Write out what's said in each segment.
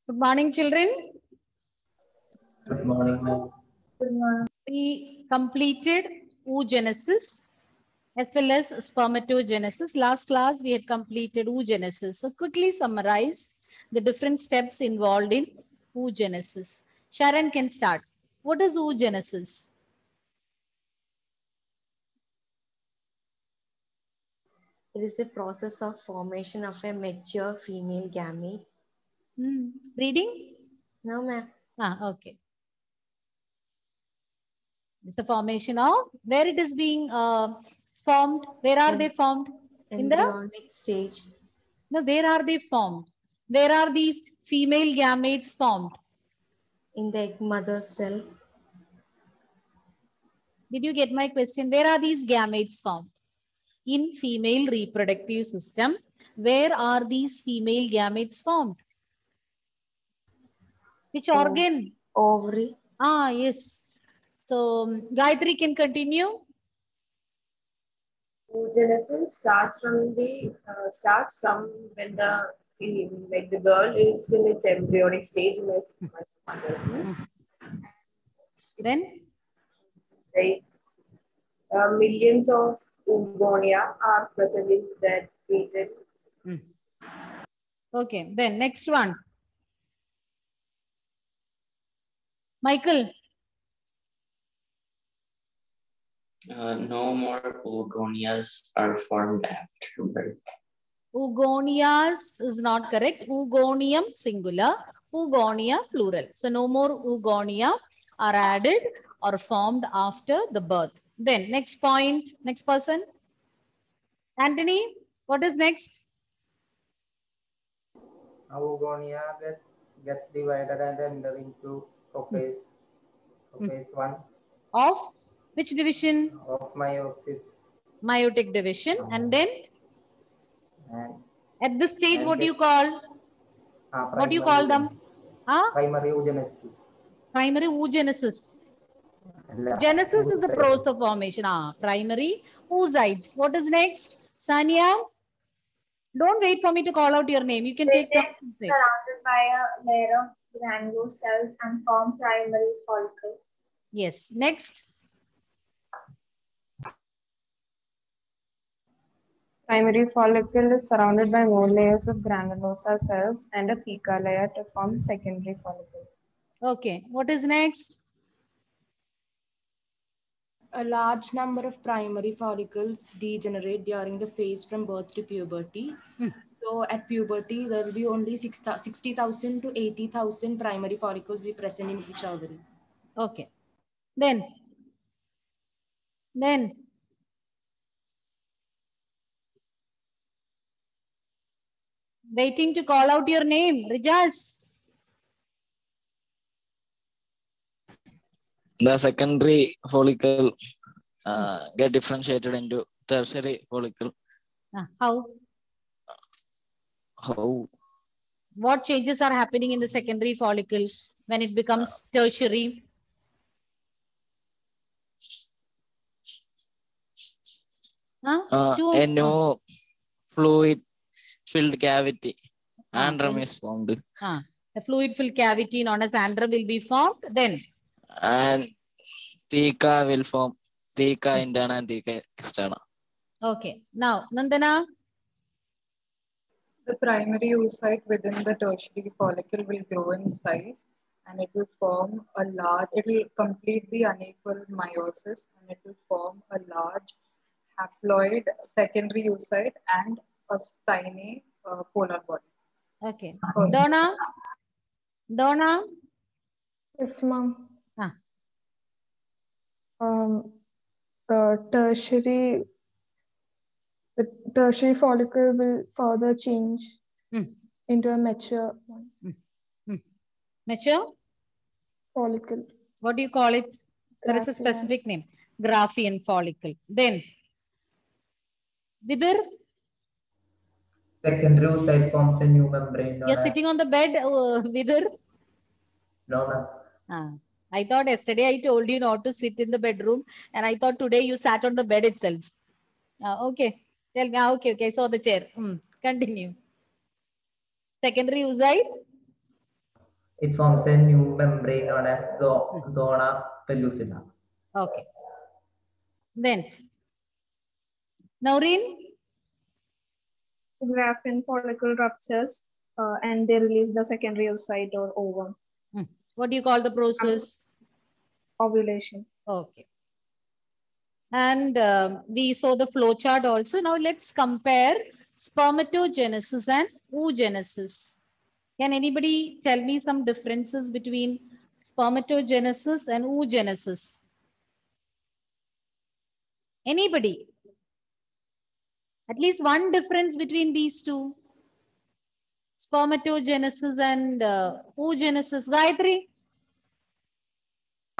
Good morning, children. Good morning, ma'am. Good morning. We completed oogenesis as well as spermatogenesis. Last class, we had completed oogenesis. So quickly summarize the different steps involved in oogenesis. Sharon can start. What is oogenesis? It is the process of formation of a mature female gamete. Reading? No, ma'am. Okay. It's the formation of where it is being formed. Where are they formed? In the Embryonic stage. no, where are they formed? Where are these female gametes formed? In the egg mother cell. Did you get my question? Where are these gametes formed? In female reproductive system, where are these female gametes formed? Which organ? Ovary. Ah, yes. So, Gayatri can continue. Oogenesis starts from when the girl is in its embryonic stage in its mother's womb. Then? Millions of oogonia are present in that fetal. Okay, then next one. Michael. No more oogonias are formed after birth. Oogonias is not correct. Oogonium singular, oogonia plural. So no more oogonia are added or formed after the birth. Then next point, next person. Anthony, what is next? Oogonia gets divided and enter into prophase 1. Of which division? Of meiosis. Meiotic division. And then? And at this stage, what do you call? What do you call them? Primary oogenesis. Primary oogenesis. Genesis is the process of formation. Primary oocytes. What is next? Sania? Don't wait for me to call out your name. You can take turns. Surrounded by a layer of granule cells and form primary follicle. Yes. Next. Primary follicle is surrounded by more layers of granulosa cells and a theca layer to form secondary follicle. Okay. What is next? A large number of primary follicles degenerate during the phase from birth to puberty. So at puberty, there will be only 60,000 to 80,000 primary follicles be present in each ovary. Okay. Then. Waiting to call out your name. Rijaz. The secondary follicle get differentiated into tertiary follicle. How? What changes are happening in the secondary follicle when it becomes tertiary? A new fluid-filled cavity. Andrum is formed. A fluid-filled cavity known as andrum will be formed. Then? And theca will form. Theca interna and theca externa. Okay. Now, Nandana? The primary oocyte within the tertiary follicle will grow in size and it will form it will complete the unequal meiosis and it will form a large haploid secondary oocyte and a tiny polar body. Okay. Donna? Yes, ma'am. The tertiary follicle will further change into a mature one. Mature? Follicle. What do you call it? There is a specific name. Graphian follicle. Then? Vidur? Secondary oocyte forms a new membrane. You're sitting on the bed, Vidur? No, ma'am. I thought yesterday I told you not to sit in the bedroom and I thought today you sat on the bed itself. Okay. Tell me. Okay. I saw the chair. Continue. Secondary oocyte? It forms a new membrane known as zona pellucida. Okay. Then, Naureen? The Graafian follicle ruptures and they release the secondary oocyte or ovum. What do you call the process? Ovulation. Okay. And we saw the flow chart also. Now let's compare spermatogenesis and oogenesis. Can anybody tell me some differences between spermatogenesis and oogenesis? Anybody? At least one difference between these two. Spermatogenesis and oogenesis. Gayatri?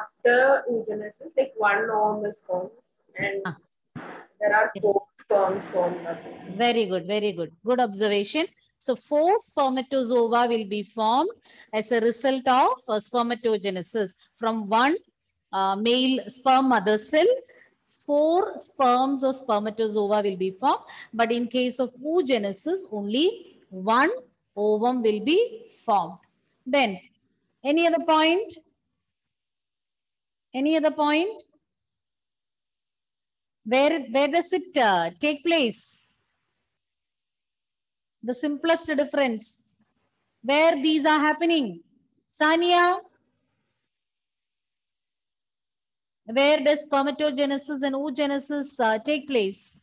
After oogenesis, like one ovum is formed and there are 4 sperms formed. Very good, very good. Good observation. So 4 spermatozoa will be formed as a result of spermatogenesis. From one male sperm mother cell, 4 sperms or spermatozoa will be formed. But in case of oogenesis, only 1 ovum will be formed. Then, any other point? Any other point? Where does it take place? The simplest difference. Where these are happening? Sania? Where does spermatogenesis and oogenesis take place?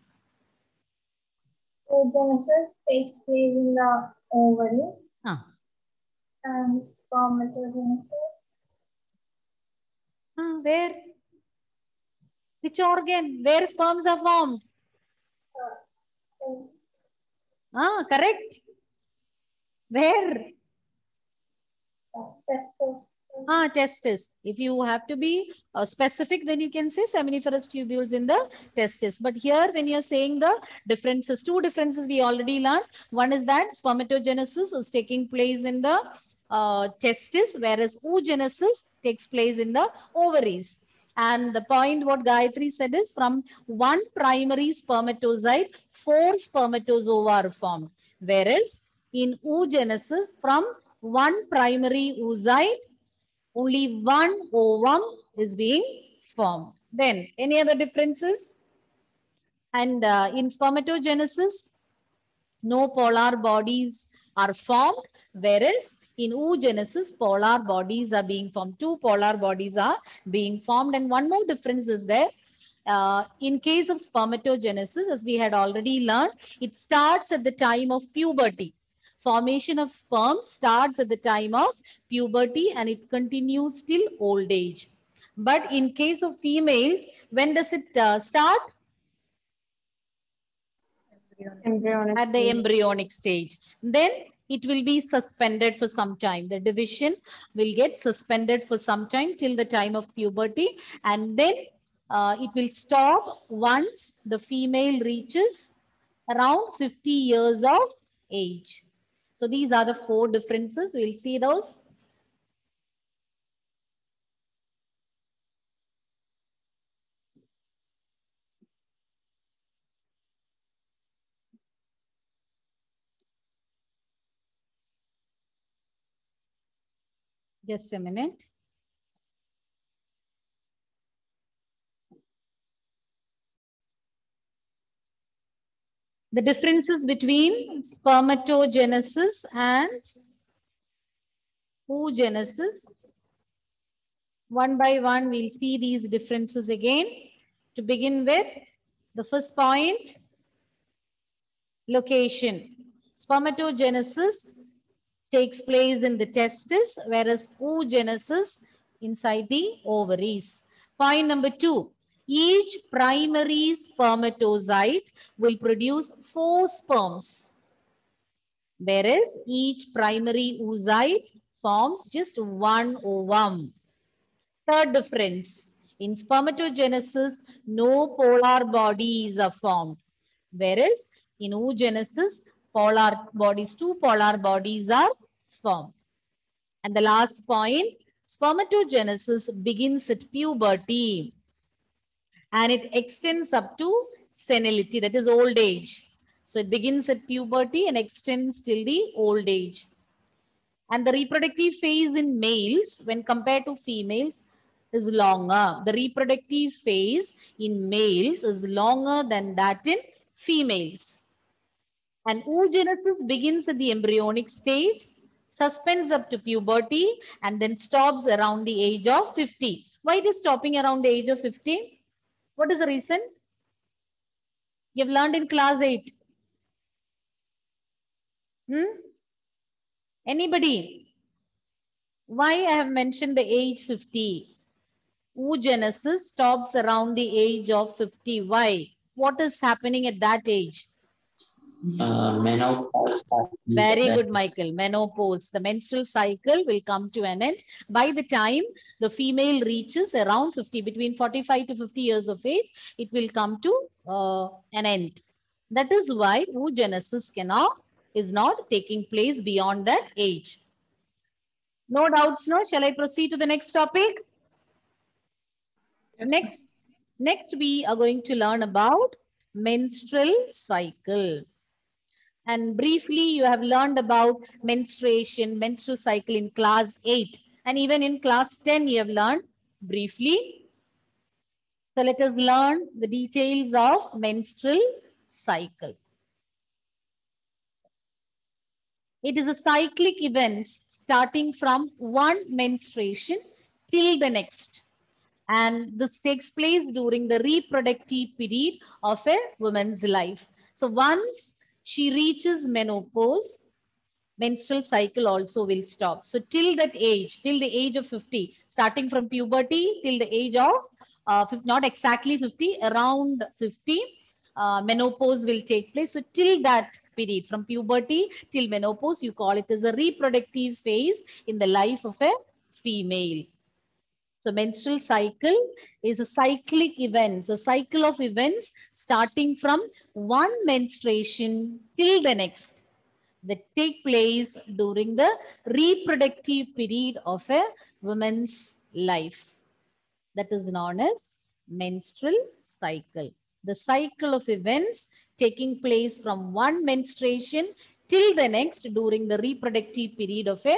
Oogenesis takes place in the ovary. And spermatogenesis. Where? Which organ? Where sperms are formed? Correct. Where? Testes. Testis. If you have to be specific, then you can say seminiferous tubules in the testis. But here, when you're saying the differences, 2 differences we already learned. One is that spermatogenesis is taking place in the testis, whereas oogenesis takes place in the ovaries. And the point what Gayatri said is from one primary spermatozoite, 4 spermatozoa are formed. Whereas in oogenesis, from one primary oocyte, only 1 ovum is being formed. Then, any other differences? And in spermatogenesis, no polar bodies are formed, whereas in oogenesis, polar bodies are being formed. 2 polar bodies are being formed. And one more difference is there. In case of spermatogenesis, as we had already learned, it starts at the time of puberty. Formation of sperm starts at the time of puberty and it continues till old age. But in case of females, when does it start? Embryonic at the stage. embryonic stage. Then it will be suspended for some time. The division will get suspended for some time till the time of puberty. And then it will stop once the female reaches around 50 years of age. So these are the 4 differences. We'll see those. Just a minute. The differences between spermatogenesis and oogenesis. One by one, we'll see these differences again. To begin with, the first point, location. Spermatogenesis takes place in the testis, whereas oogenesis inside the ovaries. Point number 2, each primary spermatozoite will produce 4 sperms, whereas each primary oocyte forms just 1 ovum. Third difference, in spermatogenesis, no polar bodies are formed, whereas in oogenesis, polar bodies, 2 polar bodies are formed. And the last point, spermatogenesis begins at puberty and it extends up to senility, that is old age. So it begins at puberty and extends till the old age. And the reproductive phase in males when compared to females is longer. The reproductive phase in males is longer than that in females. And oogenesis begins at the embryonic stage, suspends up to puberty, and then stops around the age of 50. Why it is stopping around the age of 50? What is the reason? You've learned in class 8. Anybody? Why I have mentioned the age 50? Oogenesis stops around the age of 50. Why? What is happening at that age? Menopause. Very good, Michael. Menopause. The menstrual cycle will come to an end by the time the female reaches around 50, between 45 to 50 years of age, it will come to an end. That is why oogenesis is not taking place beyond that age. No doubts, no? Shall I proceed to the next topic? Yes, next we are going to learn about menstrual cycle. And briefly, you have learned about menstruation, menstrual cycle in class 8. And even in class 10, you have learned briefly. So let us learn the details of menstrual cycle. It is a cyclic event starting from one menstruation till the next. And this takes place during the reproductive period of a woman's life. So once she reaches menopause, menstrual cycle also will stop. So till that age, till the age of 50, starting from puberty till the age of, not exactly 50, around 50, menopause will take place. So till that period, from puberty till menopause, you call it as a reproductive phase in the life of a female. So menstrual cycle is a cyclic event, a cycle of events starting from one menstruation till the next that take place during the reproductive period of a woman's life. That is known as menstrual cycle. The cycle of events taking place from one menstruation till the next during the reproductive period of a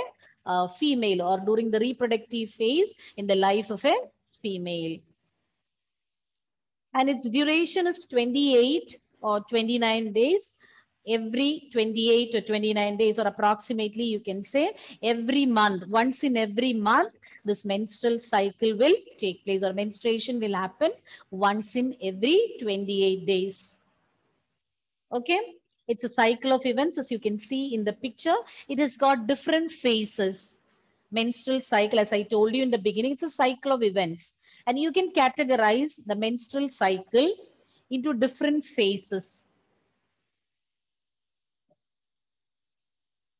female, or during the reproductive phase in the life of a female. And its duration is 28 or 29 days. Every 28 or 29 days, or approximately you can say every month, once in every month, this menstrual cycle will take place, or menstruation will happen once in every 28 days. Okay. It's a cycle of events, as you can see in the picture. It has got different phases. Menstrual cycle, as I told you in the beginning, it's a cycle of events. And you can categorize the menstrual cycle into different phases.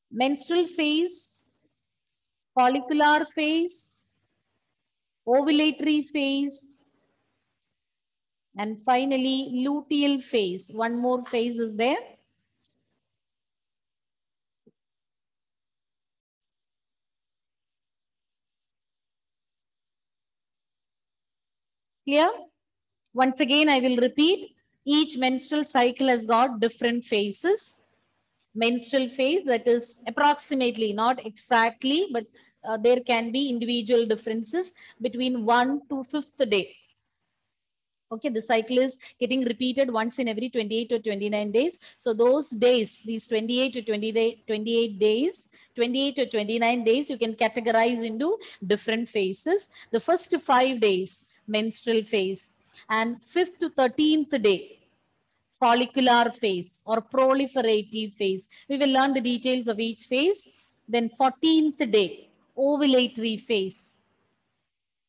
Menstrual phase, follicular phase, ovulatory phase, and finally luteal phase. One more phase is there. Clear? Once again, I will repeat. Each menstrual cycle has got different phases. Menstrual phase, that is approximately, not exactly, but there can be individual differences between 1 to 5th day. Okay, the cycle is getting repeated once in every 28 or 29 days. So those days, these 28 to 28 days, 28 or 29 days, you can categorize into different phases. The first 5 days, menstrual phase, and 5th to 13th day, follicular phase or proliferative phase. We will learn the details of each phase. Then 14th day, ovulatory phase.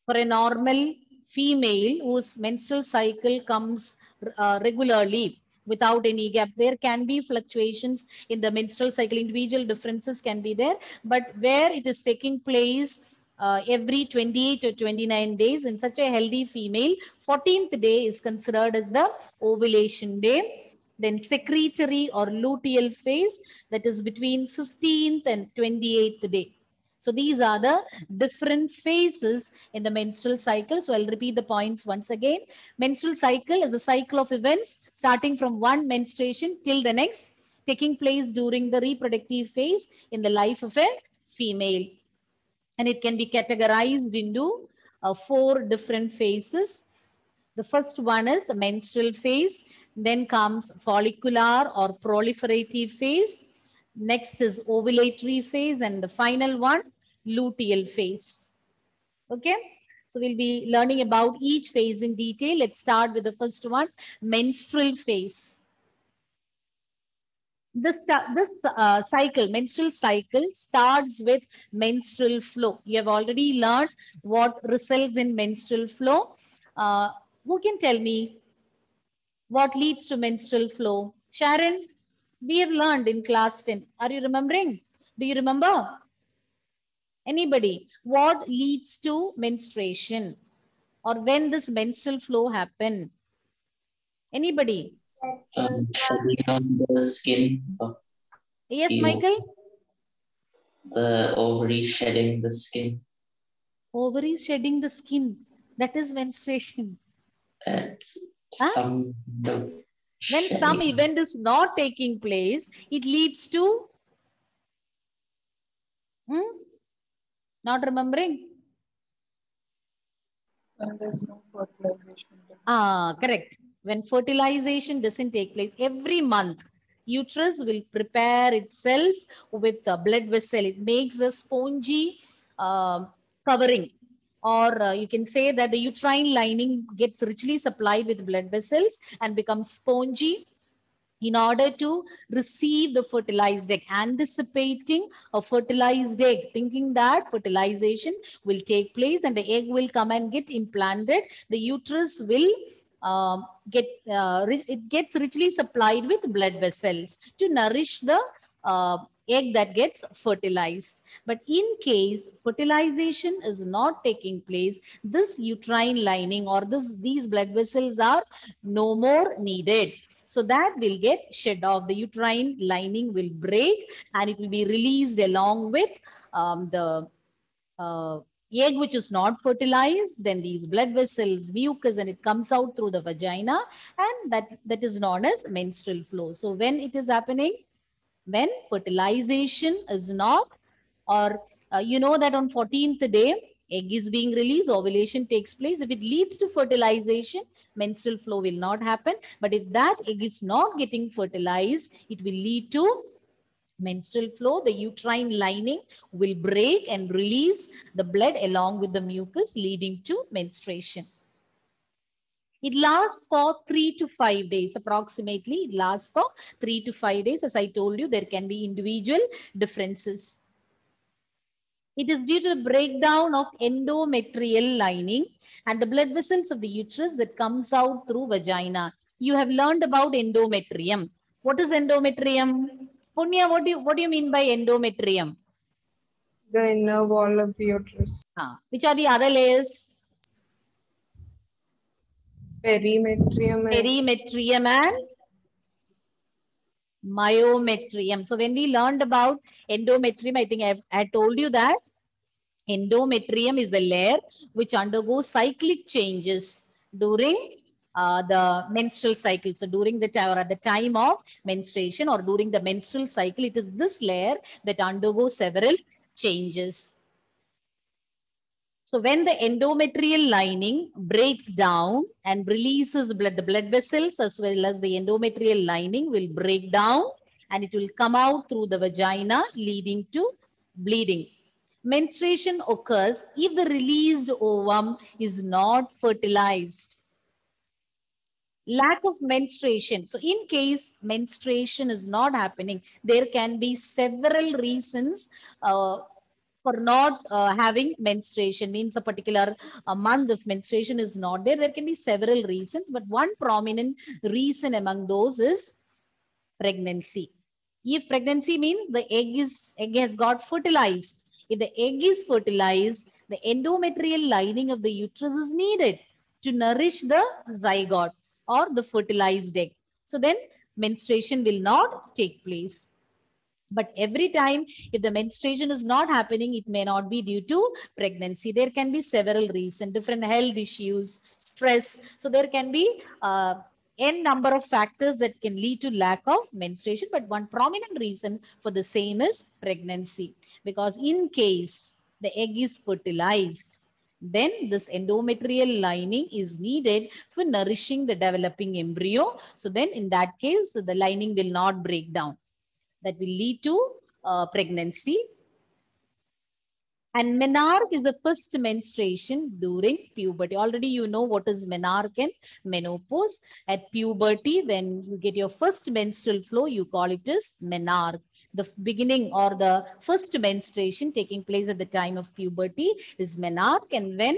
For a normal female whose menstrual cycle comes regularly without any gap, there can be fluctuations in the menstrual cycle. Individual differences can be there, but where it is taking place every 28 or 29 days in such a healthy female, 14th day is considered as the ovulation day. Then secretory or luteal phase, that is between 15th and 28th day. So these are the different phases in the menstrual cycle. So I'll repeat the points once again. Menstrual cycle is a cycle of events starting from one menstruation till the next, taking place during the reproductive phase in the life of a female. And it can be categorized into 4 different phases. The first one is a menstrual phase, then comes follicular or proliferative phase. Next is ovulatory phase, and the final one, luteal phase. Okay, so we'll be learning about each phase in detail. Let's start with the first one, menstrual phase. This menstrual cycle starts with menstrual flow. You have already learned what results in menstrual flow. Who can tell me what leads to menstrual flow? Sharon, we have learned in class 10. Are you remembering? Do you remember? Anybody? What leads to menstruation? Or when this menstrual flow happen? Anybody? Shedding on the skin. Yes, the Michael? The ovary shedding the skin. Ovaries shedding the skin. That is menstruation. Some When some event is not taking place, it leads to not remembering. When there's no fertilization. Correct. When fertilization doesn't take place every month, uterus will prepare itself with a blood vessel. It makes a spongy covering, or you can say that the uterine lining gets richly supplied with blood vessels and becomes spongy in order to receive the fertilized egg, anticipating a fertilized egg, thinking that fertilization will take place and the egg will come and get implanted. The uterus will it gets richly supplied with blood vessels to nourish the egg that gets fertilized. But in case fertilization is not taking place, this uterine lining or these blood vessels are no more needed. So that will get shed off. The uterine lining will break and it will be released along with the egg which is not fertilized. Then these blood vessels, mucus, and it comes out through the vagina, and that is known as menstrual flow. So when it is happening, when fertilization is not, or you know that on 14th day, egg is being released, ovulation takes place. If it leads to fertilization, menstrual flow will not happen. But if that egg is not getting fertilized, it will lead to menstrual flow. The uterine lining will break and release the blood along with the mucus, leading to menstruation. It lasts for 3 to 5 days approximately. It lasts for 3 to 5 days. As I told you, there can be individual differences. It is due to the breakdown of endometrial lining and the blood vessels of the uterus that comes out through vagina. You have learned about endometrium. What is endometrium? Punya, what do you mean by endometrium? The inner wall of the uterus. Which are the other layers? Perimetrium. Perimetrium and myometrium. So when we learned about endometrium, I think I told you that endometrium is the layer which undergoes cyclic changes during the menstrual cycle. So during the time or at the time of menstruation or during the menstrual cycle, it is this layer that undergoes several changes. So when the endometrial lining breaks down and releases blood, the blood vessels as well as the endometrial lining will break down and it will come out through the vagina, leading to bleeding. Menstruation occurs if the released ovum is not fertilized. Lack of menstruation. So in case menstruation is not happening, there can be several reasons for not having menstruation. Means a particular month of menstruation is not there. There can be several reasons, but one prominent reason among those is pregnancy. If pregnancy means the egg has got fertilized. If the egg is fertilized, the endometrial lining of the uterus is needed to nourish the zygote or the fertilized egg. So then menstruation will not take place. But every time, if the menstruation is not happening, it may not be due to pregnancy. There can be several reasons, different health issues, stress. So there can be n number of factors that can lead to lack of menstruation, but one prominent reason for the same is pregnancy. Because in case the egg is fertilized, then this endometrial lining is needed for nourishing the developing embryo. So then in that case, the lining will not break down. That will lead to pregnancy. And menarche is the first menstruation during puberty. Already you know what is menarche and menopause. At puberty, when you get your first menstrual flow, you call it as menarche. The beginning or the first menstruation taking place at the time of puberty is menarche. And when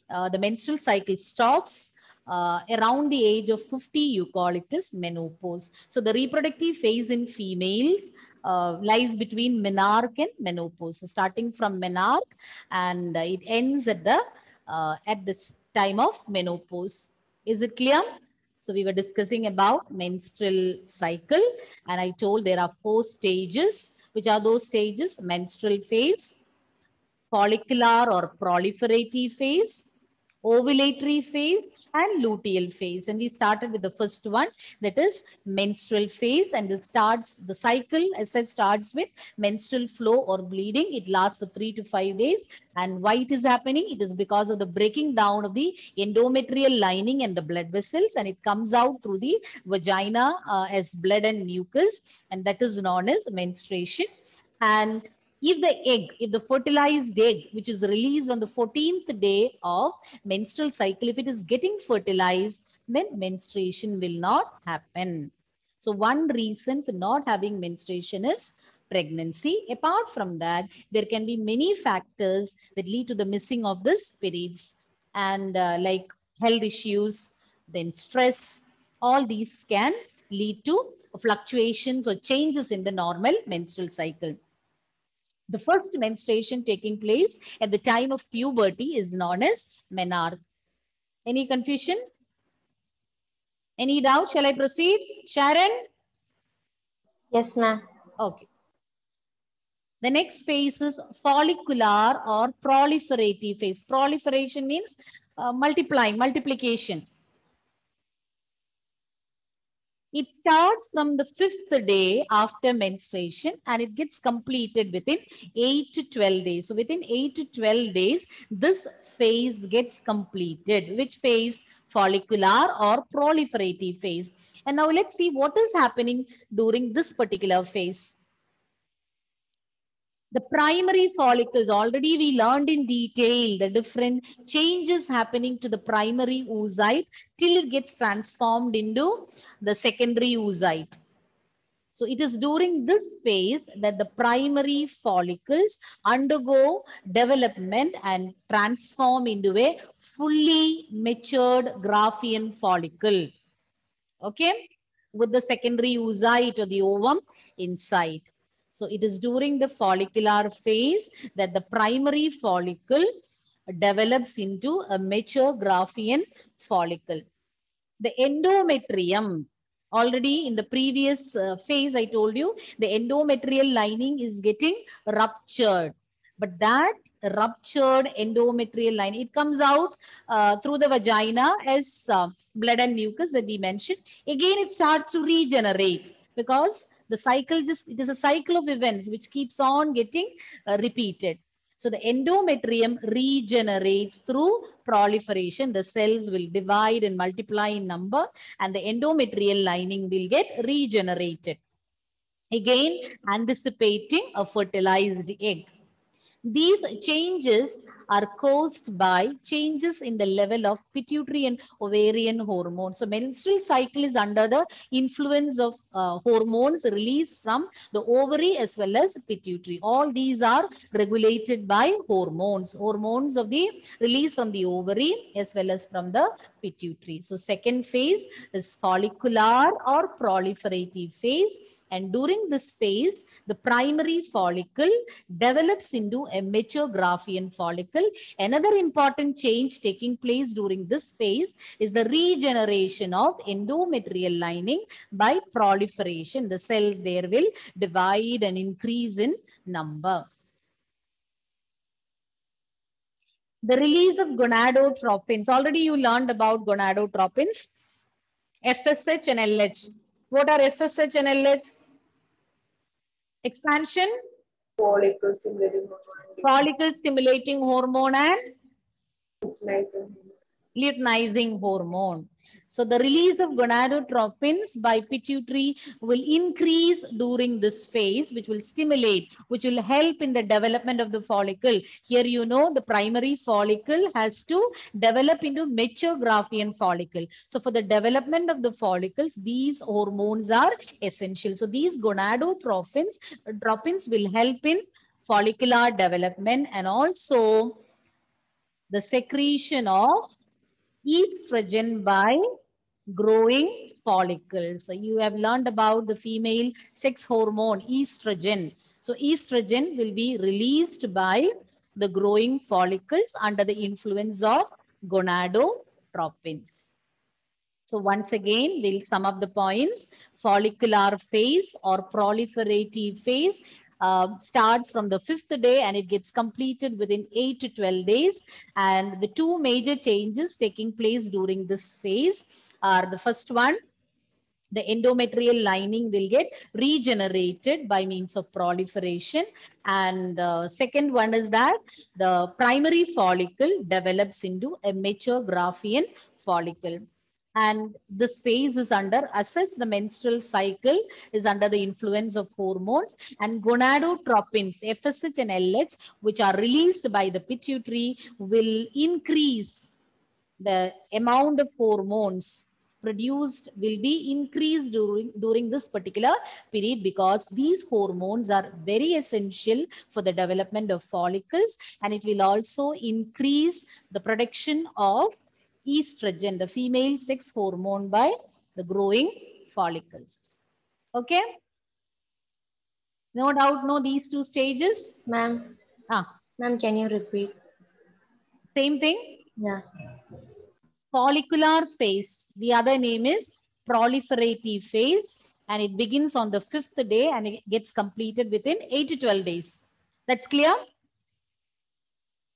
the menstrual cycle stops around the age of 50, you call it as menopause. So the reproductive phase in females lies between menarche and menopause. So starting from menarche and it ends at this time of menopause. Is it clear? So we were discussing about menstrual cycle, and I told there are 4 stages. Which are those stages? Menstrual phase, follicular or proliferative phase, ovulatory phase, and luteal phase. And we started with the first one, that is menstrual phase, and it starts, the cycle as such starts with menstrual flow or bleeding. It lasts for 3 to 5 days. And why it is happening? It is because of the breaking down of the endometrial lining and the blood vessels, and it comes out through the vagina as blood and mucus, and that is known as menstruation. And if the fertilized egg, which is released on the 14th day of menstrual cycle, if it is getting fertilized, then menstruation will not happen. So one reason for not having menstruation is pregnancy. Apart from that, there can be many factors that lead to the missing of this periods, and like health issues, then stress, all these can lead to fluctuations or changes in the normal menstrual cycle. The first menstruation taking place at the time of puberty is known as menarche. Any confusion? Any doubt? Shall I proceed? Sharon? Yes, ma'am. Okay. The next phase is follicular or proliferative phase. Proliferation means multiplication. It starts from the 5th day after menstruation, and it gets completed within 8 to 12 days. So within 8 to 12 days, this phase gets completed. Which phase? Follicular or proliferative phase. And now let's see what is happening during this particular phase. The primary follicles, already we learned in detail the different changes happening to the primary oocyte till it gets transformed into the secondary oocyte. So it is during this phase that the primary follicles undergo development and transform into a fully matured Graafian follicle. Okay, with the secondary oocyte or the ovum inside. So it is during the follicular phase that the primary follicle develops into a mature Graafian follicle. The endometrium, already in the previous phase, I told you, the endometrial lining is getting ruptured. But that ruptured endometrial line, it comes out through the vagina as blood and mucus that we mentioned. Again, it starts to regenerate because the cycle it is a cycle of events which keeps on getting repeated. So the endometrium regenerates through proliferation. The cells will divide and multiply in number, and the endometrial lining will get regenerated. Again, anticipating a fertilized egg. These changes are caused by changes in the level of pituitary and ovarian hormones. So menstrual cycle is under the influence of hormones released from the ovary as well as pituitary. All these are regulated by hormones. Hormones of the release from the ovary as well as from the pituitary. So second phase is follicular or proliferative phase. And during this phase, the primary follicle develops into a mature Graafian follicle. Another important change taking place during this phase is the regeneration of endometrial lining by proliferation. The cells there will divide and increase in number. The release of gonadotropins. Already you learned about gonadotropins. FSH and LH. What are FSH and LH? Expansion, Follicle stimulating hormone, follicle stimulating hormone and luteinizing luteinizing hormone. So the release of gonadotropins by pituitary will increase during this phase, which will stimulate, which will help in the development of the follicle. Here, you know, the primary follicle has to develop into mature Graafian follicle. So for the development of the follicles, these hormones are essential. So these gonadotropins will help in follicular development and also the secretion of estrogen by growing follicles. So you have learned about the female sex hormone estrogen. So estrogen will be released by the growing follicles under the influence of gonadotropins. So once again, we'll sum up the points. Follicular phase or proliferative phase starts from the 5th day and it gets completed within 8 to 12 days. And the two major changes taking place during this phase are the first one, the endometrial lining will get regenerated by means of proliferation. And the second one is that the primary follicle develops into a mature Graafian follicle. And this phase is under, as such, the menstrual cycle is under the influence of hormones, and gonadotropins, FSH and LH, which are released by the pituitary, will increase the amount of hormones produced will be increased during this particular period, because these hormones are very essential for the development of follicles, and it will also increase the production of estrogen, the female sex hormone, by the growing follicles. Okay? No doubt, know these two stages? Ma'am. Ma'am, can you repeat? Same thing? Yeah. Follicular phase. The other name is proliferative phase, and it begins on the 5th day and it gets completed within 8 to 12 days. That's clear?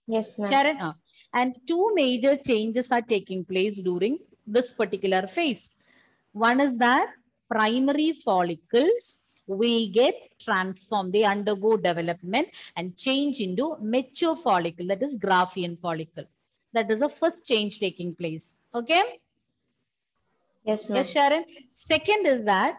Yes, ma'am. Sharon? And two major changes are taking place during this particular phase. One is that primary follicles will get transformed. They undergo development and change into mature follicle, that is Graafian follicle. That is the first change taking place. Okay? Yes, ma'am. Yes, Sharon. Second is that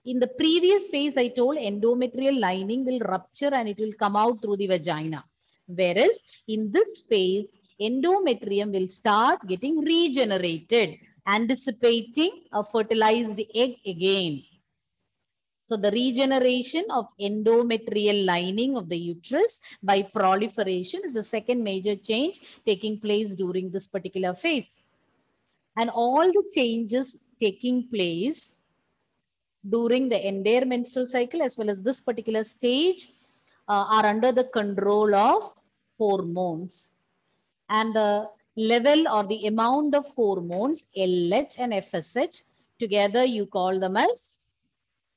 in the previous phase, I told endometrial lining will rupture and it will come out through the vagina. Whereas in this phase, endometrium will start getting regenerated, anticipating a fertilized egg again. So the regeneration of endometrial lining of the uterus by proliferation is the second major change taking place during this particular phase. And all the changes taking place during the entire menstrual cycle as well as this particular stage are under the control of hormones. And the level or the amount of hormones, LH and FSH, together you call them as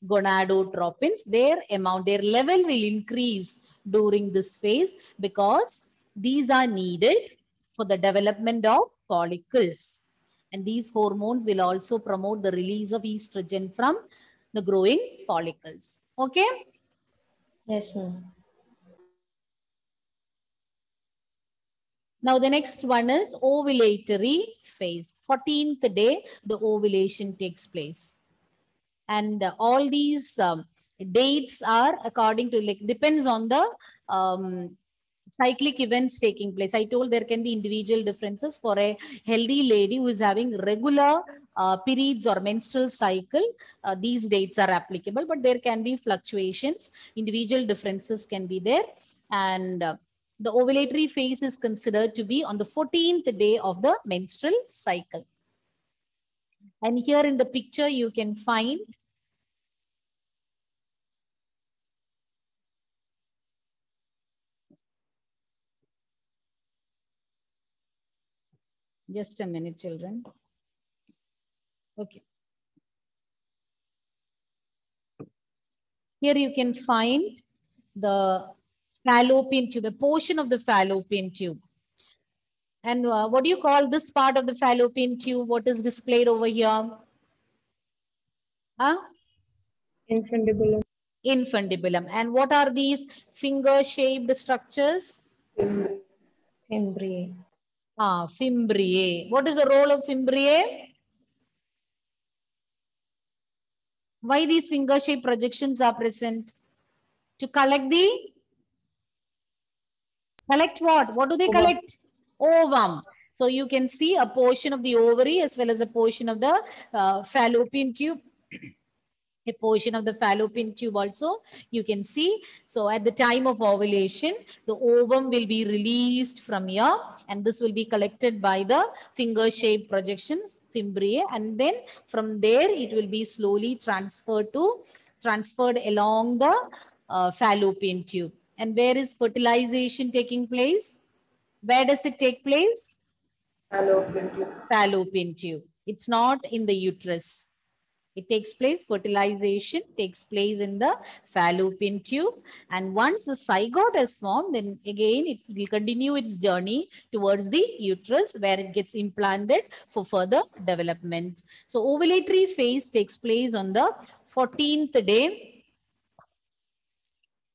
gonadotropins. Their amount, their level will increase during this phase because these are needed for the development of follicles. And these hormones will also promote the release of estrogen from the growing follicles. Okay? Yes, ma'am. Now the next one is ovulatory phase. 14th day, the ovulation takes place. And all these dates are according to, like, depends on the cyclic events taking place. I told there can be individual differences. For a healthy lady who is having regular periods or menstrual cycle, these dates are applicable, but there can be fluctuations. Individual differences can be there. And the ovulatory phase is considered to be on the 14th day of the menstrual cycle. And here in the picture, you can find just a minute, children. Okay. Here you can find the fallopian tube, a portion of the fallopian tube. And what do you call this part of the fallopian tube? What is displayed over here? Huh? Infundibulum. Infundibulum. And what are these finger-shaped structures? Fimbriae. Fimbriae. What is the role of fimbriae? Why these finger-shaped projections are present? To collect what? What do they collect? Ovum. So you can see a portion of the ovary as well as a portion of the fallopian tube. A portion of the fallopian tube also you can see. So at the time of ovulation, the ovum will be released from here, and this will be collected by the finger-shaped projections, fimbriae, and then from there it will be slowly transferred along the fallopian tube. And where is fertilization taking place? Where does it take place? Fallopian tube. Fallopian tube. It's not in the uterus. It takes place, fertilization takes place in the fallopian tube. And once the zygote is formed, then again it will continue its journey towards the uterus where it gets implanted for further development. So ovulatory phase takes place on the 14th day.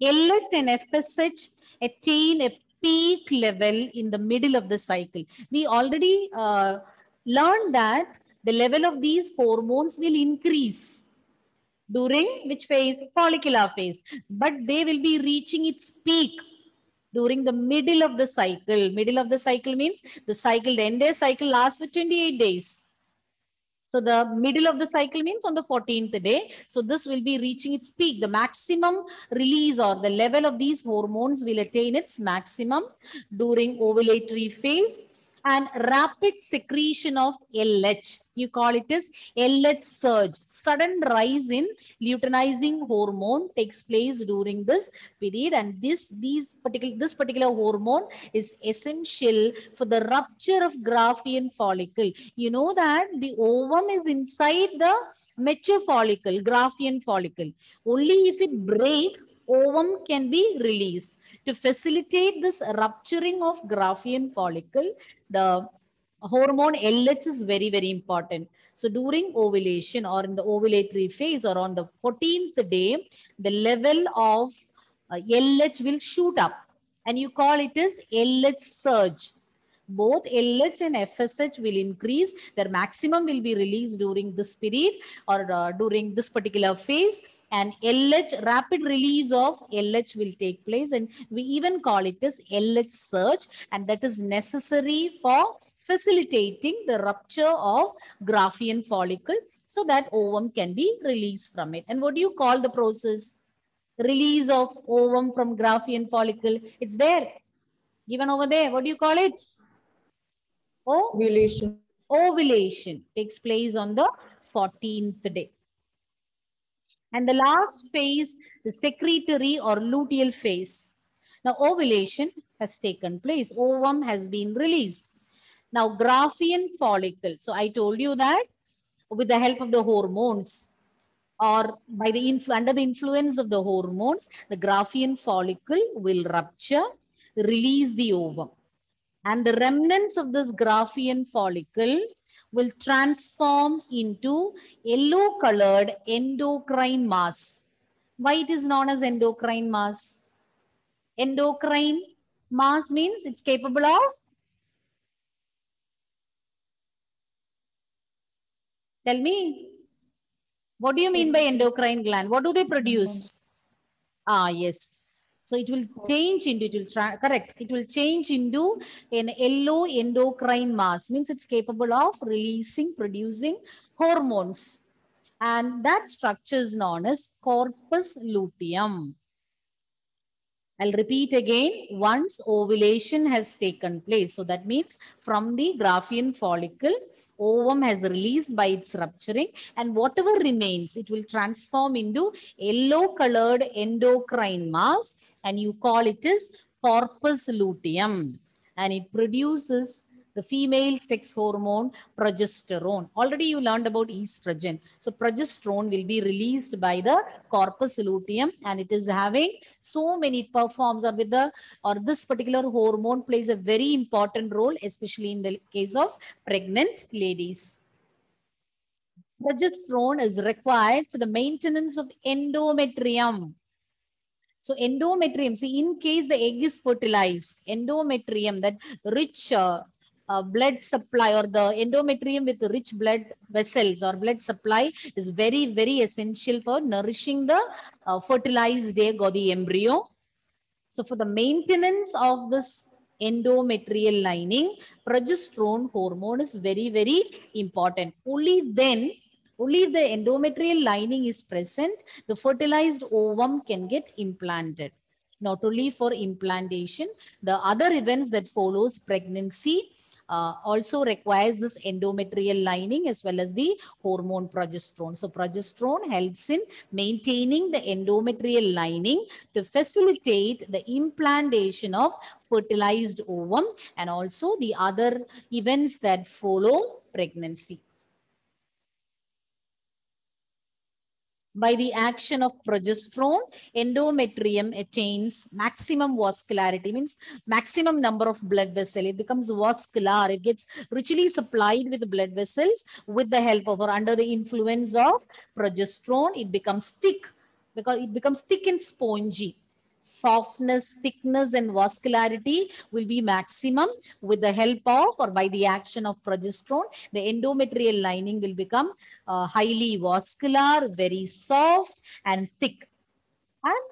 LH and FSH attain a peak level in the middle of the cycle. We already learned that the level of these hormones will increase during which phase? Follicular phase. But they will be reaching its peak during the middle of the cycle. Middle of the cycle means the entire cycle lasts for 28 days. So the middle of the cycle means on the 14th day. So this will be reaching its peak. The maximum release or the level of these hormones will attain its maximum during ovulatory phase. And rapid secretion of LH. You call it as LH surge. Sudden rise in luteinizing hormone takes place during this period, and this particular hormone is essential for the rupture of Graafian follicle. You know that the ovum is inside the mature follicle, Graafian follicle. Only if it breaks, ovum can be released. To facilitate this rupturing of Graafian follicle, the hormone LH is very, very important. So during ovulation or in the ovulatory phase or on the 14th day, the level of LH will shoot up, and you call it as LH surge. Both LH and FSH will increase. Their maximum will be released during this period or during this particular phase. And LH, rapid release of LH will take place, and we even call it as LH surge, and that is necessary for facilitating the rupture of Graafian follicle so that ovum can be released from it. And what do you call the process? Release of ovum from Graafian follicle. It's there, given over there. What do you call it? Ovulation. Ovulation takes place on the 14th day. And the last phase, the secretory or luteal phase. Now, ovulation has taken place. Ovum has been released. Now, Graafian follicle. So, I told you that with the help of the hormones or by the under the influence of the hormones, the Graafian follicle will rupture, release the ovum. And the remnants of this Graafian follicle will transform into yellow-colored endocrine mass. Why it is known as endocrine mass? Endocrine mass means it's capable of tell me. What do you mean by endocrine gland? What do they produce? Yes. So it will change into, it will change into an yellow endocrine mass. Means it's capable of producing hormones. And that structure is known as corpus luteum. I'll repeat again, once ovulation has taken place. So that means from the Graafian follicle, ovum has released by its rupturing, and whatever remains, it will transform into yellow-colored endocrine mass, and you call it as corpus luteum, and it produces the female sex hormone progesterone. Already you learned about estrogen. So progesterone will be released by the corpus luteum, and it is having so many, it performs or this particular hormone plays a very important role, especially in the case of pregnant ladies. Progesterone is required for the maintenance of endometrium. So endometrium, see, in case the egg is fertilized, endometrium, that rich blood supply, or the endometrium with rich blood vessels or blood supply, is very, very essential for nourishing the fertilized egg or the embryo. So for the maintenance of this endometrial lining, progesterone hormone is very, very important. Only then, only if the endometrial lining is present, the fertilized ovum can get implanted. Not only for implantation, the other events that follows pregnancy also requires this endometrial lining as well as the hormone progesterone. So progesterone helps in maintaining the endometrial lining to facilitate the implantation of fertilized ovum and also the other events that follow pregnancy. By the action of progesterone, endometrium attains maximum vascularity, means maximum number of blood vessels. It becomes vascular. It gets richly supplied with blood vessels with the help of or under the influence of progesterone. It becomes thick because it becomes thick and spongy. Softness, thickness, and vascularity will be maximum with the help of or by the action of progesterone. The endometrial lining will become highly vascular, very soft and thick. And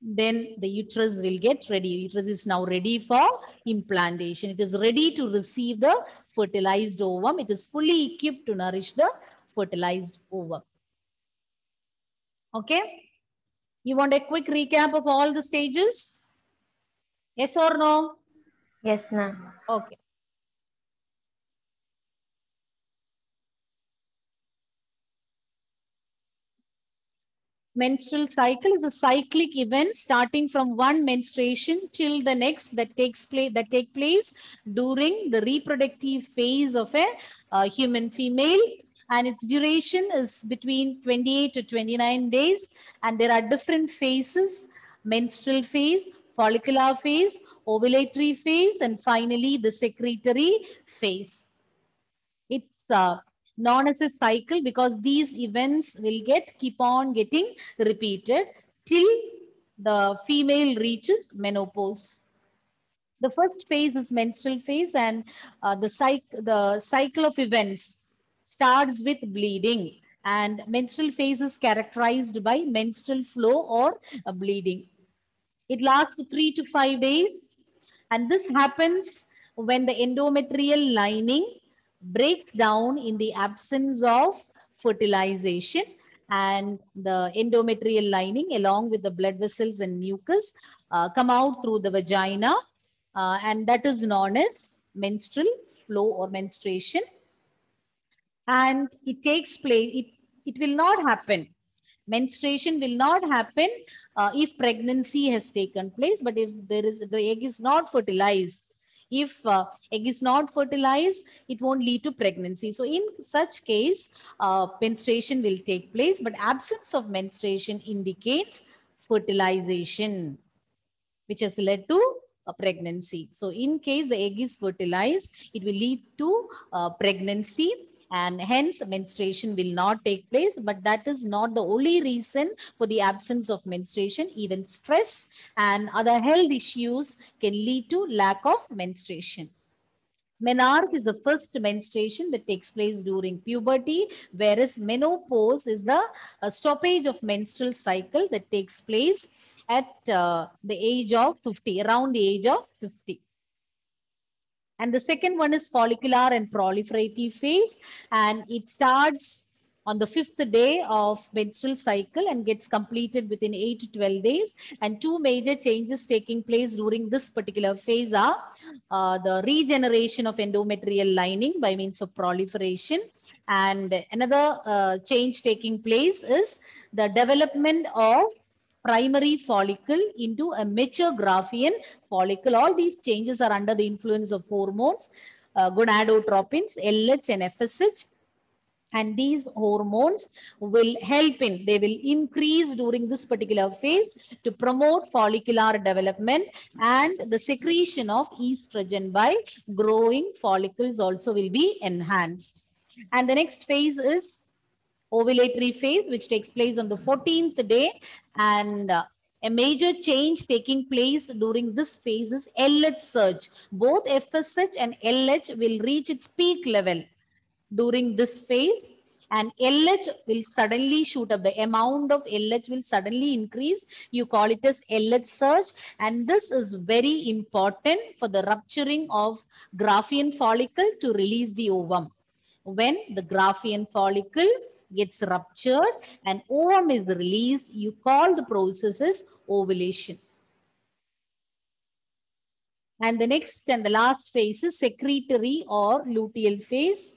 then the uterus will get ready. Uterus is now ready for implantation. It is ready to receive the fertilized ovum. It is fully equipped to nourish the fertilized ovum. Okay. You want a quick recap of all the stages? Yes or no? Yes, ma'am. Okay. Menstrual cycle is a cyclic event starting from one menstruation till the next that take place during the reproductive phase of a human female, and its duration is between 28 to 29 days, and there are different phases: menstrual phase, follicular phase, ovulatory phase, and finally the secretory phase. It's known as a cycle because these events will keep on getting repeated till the female reaches menopause. The first phase is menstrual phase, and the cycle of events starts with bleeding, and menstrual phase is characterized by menstrual flow or bleeding. It lasts for 3 to 5 days, and this happens when the endometrial lining breaks down in the absence of fertilization, and the endometrial lining along with the blood vessels and mucus come out through the vagina, and that is known as menstrual flow or menstruation. And it takes place, it will not happen. Menstruation will not happen if pregnancy has taken place, but if the egg is not fertilized, if egg is not fertilized, it won't lead to pregnancy. So in such case, menstruation will take place, but absence of menstruation indicates fertilization, which has led to a pregnancy. So in case the egg is fertilized, it will lead to pregnancy, and hence menstruation will not take place. But that is not the only reason for the absence of menstruation. Even stress and other health issues can lead to lack of menstruation. Menarche is the first menstruation that takes place during puberty, whereas menopause is the stoppage of menstrual cycle that takes place at the age of 50, around the age of 50. And the second one is follicular and proliferative phase, and it starts on the 5th day of menstrual cycle and gets completed within 8 to 12 days. And two major changes taking place during this particular phase are the regeneration of endometrial lining by means of proliferation. And another change taking place is the development of primary follicle into a mature Graafian follicle. All these changes are under the influence of hormones, gonadotropins, LH and FSH. And these hormones will help they will increase during this particular phase to promote follicular development, and the secretion of estrogen by growing follicles also will be enhanced. And the next phase is ovulatory phase, which takes place on the 14th day, and a major change taking place during this phase is LH surge. Both FSH and LH will reach its peak level during this phase, and LH will suddenly shoot up. The amount of LH will suddenly increase. You call it as LH surge, and this is very important for the rupturing of Graafian follicle to release the ovum. When the Graafian follicle gets ruptured and ovum is released, you call the process as ovulation. And the next and the last phase is secretory or luteal phase.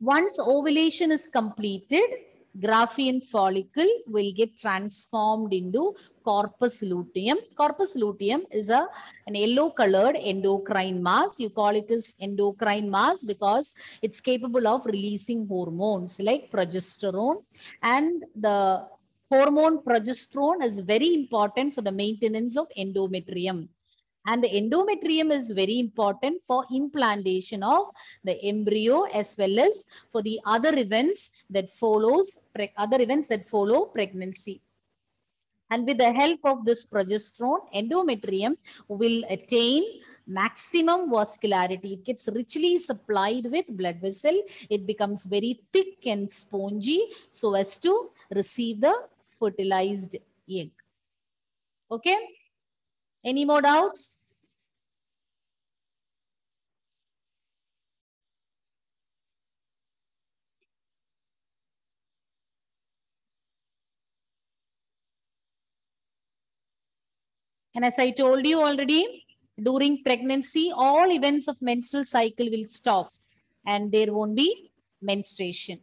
Once ovulation is completed, Graafian follicle will get transformed into corpus luteum. Corpus luteum is an yellow colored endocrine mass. You call it as endocrine mass because it's capable of releasing hormones like progesterone, and the hormone progesterone is very important for the maintenance of endometrium. And the endometrium is very important for implantation of the embryo as well as for the other events that follow pregnancy. And with the help of this progesterone, endometrium will attain maximum vascularity. It gets richly supplied with blood vessel. It becomes very thick and spongy so as to receive the fertilized egg. Okay? Any more doubts? And as I told you already, during pregnancy, all events of menstrual cycle will stop and there won't be menstruation.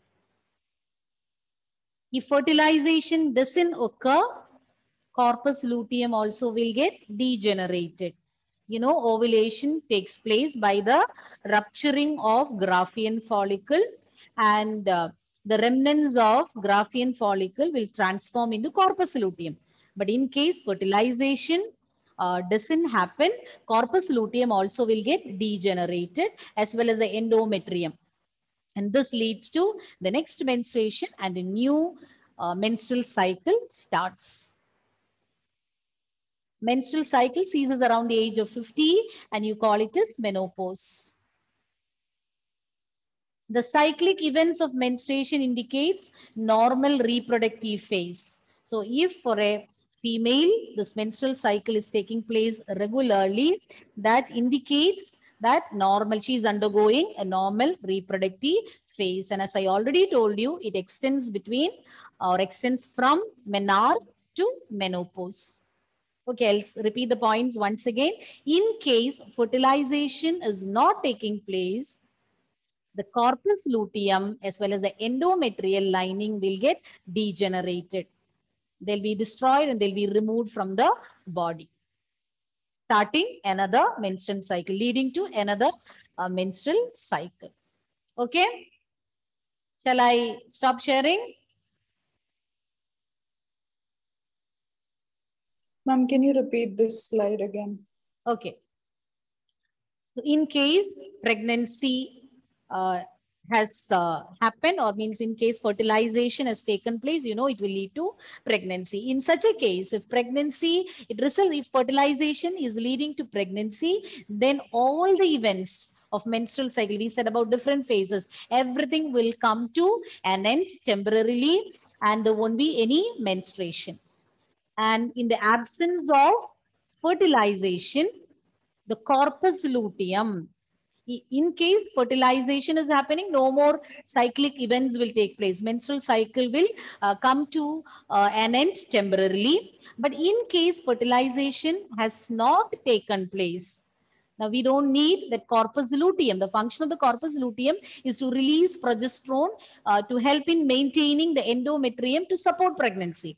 If fertilization doesn't occur, corpus luteum also will get degenerated. You know, ovulation takes place by the rupturing of Graafian follicle, and the remnants of Graafian follicle will transform into corpus luteum. But in case fertilization doesn't happen, corpus luteum also will get degenerated as well as the endometrium. And this leads to the next menstruation and a new menstrual cycle starts. Menstrual cycle ceases around the age of 50 and you call it as menopause. The cyclic events of menstruation indicates normal reproductive phase. So if for a female, this menstrual cycle is taking place regularly, that indicates that she is undergoing a normal reproductive phase. And as I already told you, it extends from menarche to menopause. Okay, I'll repeat the points once again. In case fertilization is not taking place, the corpus luteum as well as the endometrial lining will get degenerated. They'll be destroyed and they'll be removed from the body, starting another menstrual cycle, leading to another menstrual cycle. Okay? Shall I stop sharing? Ma'am, can you repeat this slide again? Okay. So in case pregnancy has happened, or means in case fertilization has taken place, you know, it will lead to pregnancy. In such a case, if if fertilization is leading to pregnancy, then all the events of menstrual cycle, we said about different phases, everything will come to an end temporarily and there won't be any menstruation. And in the absence of fertilization, the corpus luteum, in case fertilization is happening, no more cyclic events will take place. Menstrual cycle will come to an end temporarily. But in case fertilization has not taken place, now we don't need that corpus luteum. The function of the corpus luteum is to release progesterone to help in maintaining the endometrium to support pregnancy.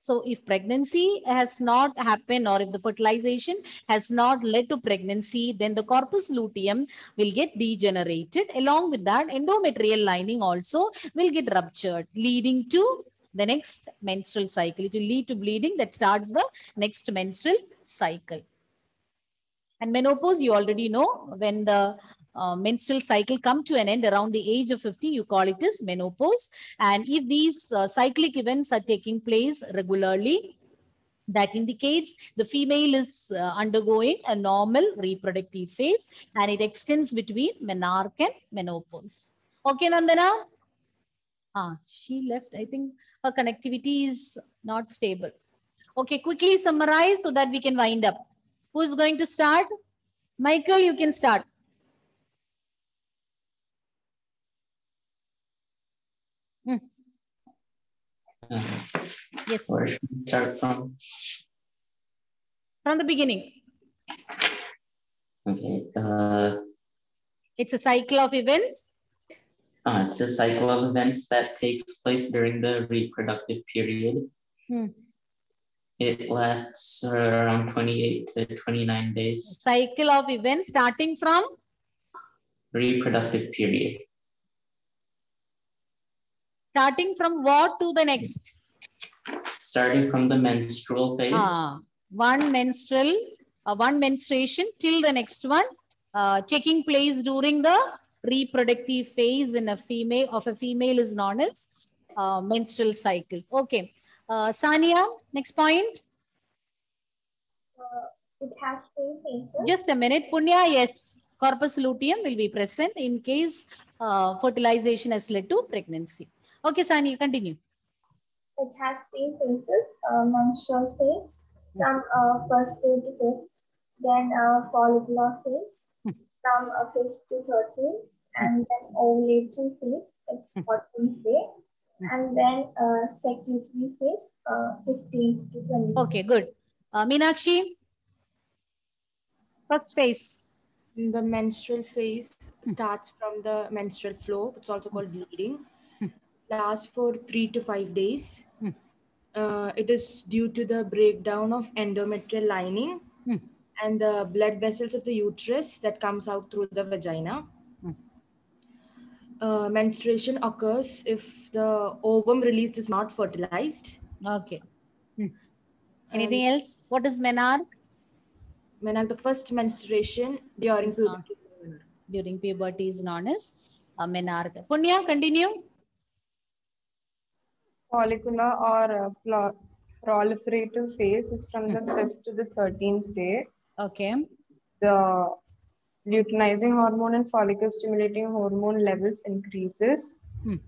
So if pregnancy has not happened or if the fertilization has not led to pregnancy, then the corpus luteum will get degenerated. Along with that, endometrial lining also will get ruptured, leading to the next menstrual cycle. It will lead to bleeding that starts the next menstrual cycle. And menopause, you already know, when the menstrual cycle come to an end around the age of 50, you call it as menopause. And if these cyclic events are taking place regularly, that indicates the female is undergoing a normal reproductive phase, and it extends between menarche and menopause. Okay, Nandana? She left. I think her connectivity is not stable. Okay, quickly summarize so that we can wind up. Who is going to start? Michael, you can start. Yes. Where should we start from? From the beginning. Okay. It's a cycle of events. It's a cycle of events that takes place during the reproductive period. It lasts around 28 to 29 days. Cycle of events starting from? Reproductive period. Starting from what to the next? Starting from the menstrual phase. One menstruation till the next one, taking place during the reproductive phase in a female is known as menstrual cycle. Okay. Sania, next point. It has 3 phases. Just a minute. Punya, yes. Corpus luteum will be present in case fertilization has led to pregnancy. Okay, Sania, continue. It has 3 phases. Menstrual phase from first day to 5th, then follicular phase from 5th to 13th, and then ovulatory phase, it's 14th day, and then secretory phase, 15th to 20th. Okay, good. Meenakshi, first phase. The menstrual phase starts from the menstrual flow, it's also called bleeding. Lasts for 3 to 5 days. It is due to the breakdown of endometrial lining and the blood vessels of the uterus that comes out through the vagina. Menstruation occurs if the ovum released is not fertilized. Okay. Anything else? What is menarche? Menarche, the first menstruation during puberty. During puberty is known as menarche. Punya, continue. Follicular or proliferative phase is from the 5th to the 13th day. Okay. The luteinizing hormone and follicle stimulating hormone levels increases.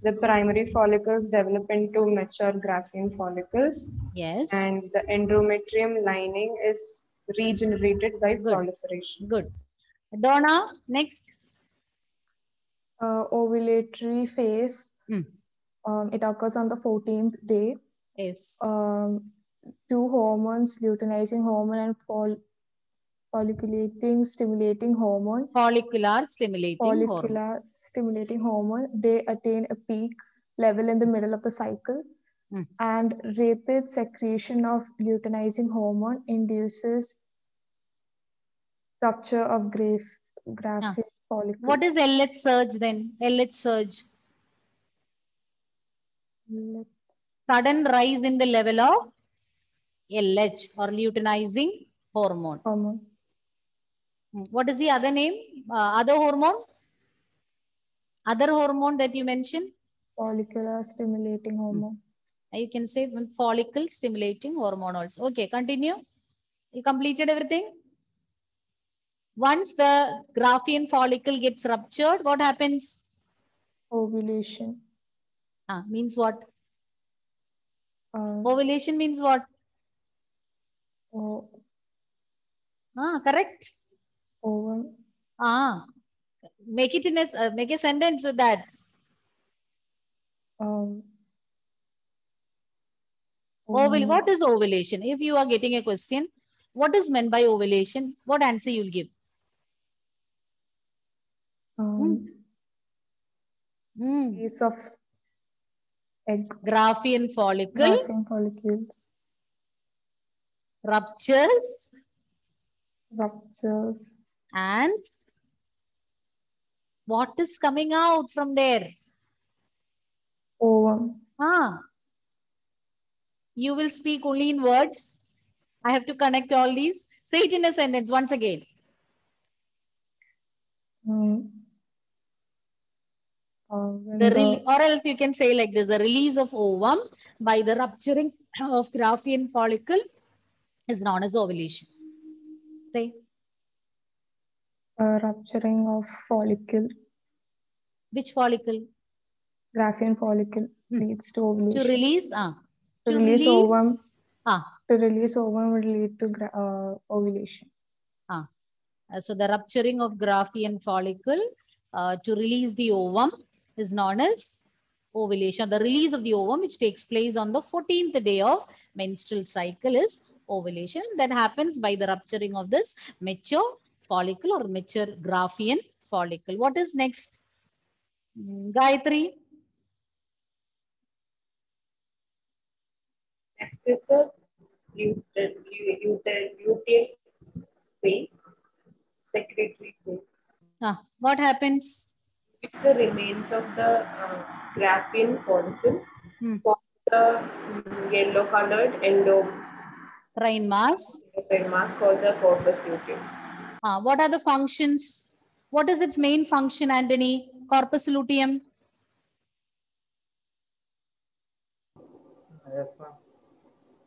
The primary follicles develop into mature Graafian follicles. Yes. And the endometrium lining is regenerated by proliferation. Good. Donna, next. Ovulatory phase. It occurs on the 14th day. Yes. 2 hormones, luteinizing hormone and follicular stimulating hormone, they attain a peak level in the middle of the cycle, and rapid secretion of luteinizing hormone induces rupture of Graafian follicle. What is LH surge then? LH surge. Sudden rise in the level of LH or luteinizing hormone. What is the other name? Other hormone? Other hormone that you mentioned? Follicular stimulating hormone. You can say follicle stimulating hormone also. Okay, continue. You completed everything? Once the Graafian follicle gets ruptured, what happens? Ovulation. Means what? Ovulation means what? Correct. Ovum. Make it in a make a sentence with that. What is ovulation? If you are getting a question, what is meant by ovulation? What answer you'll give? Piece of egg. Graafian follicle. Graafian follicles. Ruptures. And what is coming out from there? Ovum. You will speak only in words. I have to connect all these. Say it in a sentence once again. Or else you can say like this: the release of ovum by the rupturing of Graafian follicle is known as ovulation. Say. Rupturing of follicle. Which follicle? Graafian follicle leads to ovulation. To release? To release ovum. To release ovum would lead to ovulation. So the rupturing of Graafian follicle to release the ovum is known as ovulation. The release of the ovum, which takes place on the 14th day of menstrual cycle, is ovulation. That happens by the rupturing of this mature follicle or mature Graafian follicle. What is next? Gayatri? Next is the luteal phase, secretory phase. What happens? It's the remains of the Graafian follicle. Forms a yellow-colored endocrine mass called the corpus luteum. What are the functions? What is its main function, Anthony? Corpus luteum. Yes, ma'am.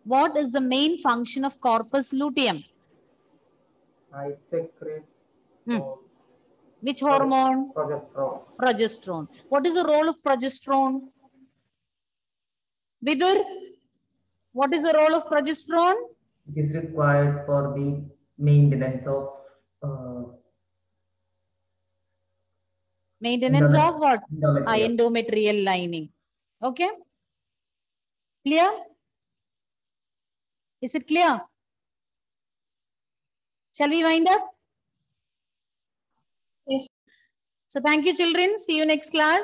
What is the main function of corpus luteum? It secretes. Which hormone? Progesterone. Progesterone. What is the role of progesterone? Vidur, what is the role of progesterone? It is required for the maintenance of maintenance of what? Endometrial. Endometrial lining. Okay. Clear? Is it clear? Shall we wind up? Yes. So thank you, children. See you next class.